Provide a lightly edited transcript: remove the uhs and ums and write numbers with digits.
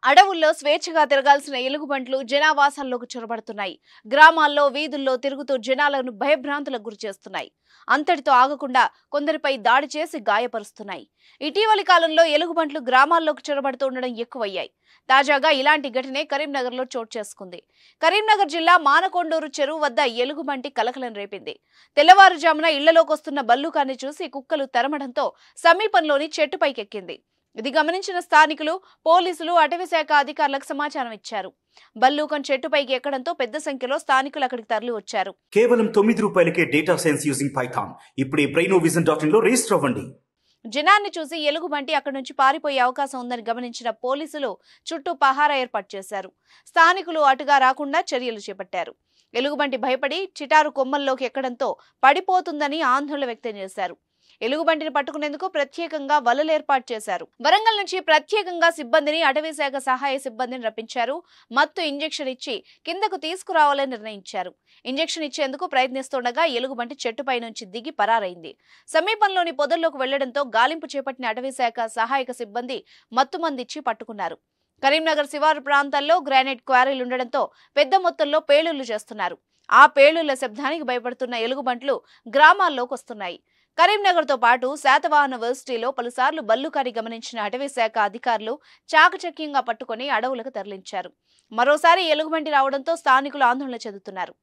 అడవుల్లో స్వేచ్ఛగా తిరగాల్సిన ఎలుగుబంట్లు జనావాసాల్లోకి చొరబడుతున్నాయి. గ్రామాల్లో వీధుల్లో తిరుగుతూ జనాలను భయభ్రాంతులకు గురిచేస్తున్నాయి. అంతటితో ఆగకుండా కొందరిపై దాడి చేసి గాయపరుస్తున్నాయి. ఇటీవలి కాలంలో ఎలుగుబంట్లు గ్రామాల్లోకి చొరబడుతూ ఉండడం ఎక్కువయ్యాయి. తాజాగా ఇలాంటి ఘటనే కరీంనగర్లో చోటు చేసుకుంది. కరీంనగర్ జిల్లా మానకొండూరు చెరువు వద్ద ఎలుగుబంటి కలకలం రేపింది. తెల్లవారుజామున ఇళ్లలోకొస్తున్న బల్లూకాన్ని చూసి కుక్కలు తరమడంతో సమీపంలోని చెట్టుపైకెక్కింది. ఇది గమనించిన స్థానికులు, పోలీసులు, అటవీశాఖ అధికారులకు సమాచారం ఇచ్చారు. బల్లూకం చెట్టుపైకి ఎక్కడంతో పెద్ద సంఖ్యలో స్థానికులు అక్కడికి తరలి వచ్చారు. కేవలం ₹9కే డేటా సైన్స్ యూజింగ్ పైథాన్. ఇప్పుడే BrainoVision.in లో రిజిస్టర్ అవ్వండి. జనాన్ని చూసి ఎలుగుబంటి అక్కడి నుంచి పారిపోయే అవకాశం ఉందని గమనించిన పోలీసులు చుట్టూ పహారా ఏర్పాటు చేశారు. స్థానికులు అటుగా రాకుండా చర్యలు చేపట్టారు. ఎలుగుబంటి భయపడి చిటారు కొమ్మల్లోకి ఎక్కడంతో పడిపోతుందని ఆందోళన వ్యక్తం చేశారు. ఎలుగుబంటిని పట్టుకునేందుకు ప్రత్యేకంగా వలలు ఏర్పాటు చేశారు. వరంగల్ నుంచి ప్రత్యేకంగా సిబ్బందిని, అటవీశాఖ సహాయ సిబ్బందిని రప్పించారు. మత్తు ఇంజెక్షన్ ఇచ్చి కిందకు తీసుకురావాలని నిర్ణయించారు. ఇంజెక్షన్ ఇచ్చేందుకు ప్రయత్నిస్తుండగా ఎలుగుబంటి చెట్టుపై నుంచి దిగి పరారైంది. సమీపంలోని పొదల్లోకి వెళ్లడంతో గాలింపు చేపట్టిన అటవీశాఖ సహాయక సిబ్బంది మత్తుమందిచ్చి పట్టుకున్నారు. కరీంనగర్ శివారు ప్రాంతాల్లో గ్రానైట్ క్వారీలుండడంతో పెద్ద మొత్తంలో పేలుళ్లు చేస్తున్నారు. ఆ పేలుళ్ల శబ్దానికి భయపడుతున్న ఎలుగుబంట్లు గ్రామాల్లోకి వస్తున్నాయి. కరీంనగర్తో పాటు శాతవాహన వర్సిటీలో పలుసార్లు బల్లుకాని గమనించిన అటవీశాఖ అధికారులు చాకచక్యంగా పట్టుకుని అడవులకు తరలించారు. మరోసారి ఎలుగుబంటి రావడంతో స్థానికులు ఆందోళన చెందుతున్నారు.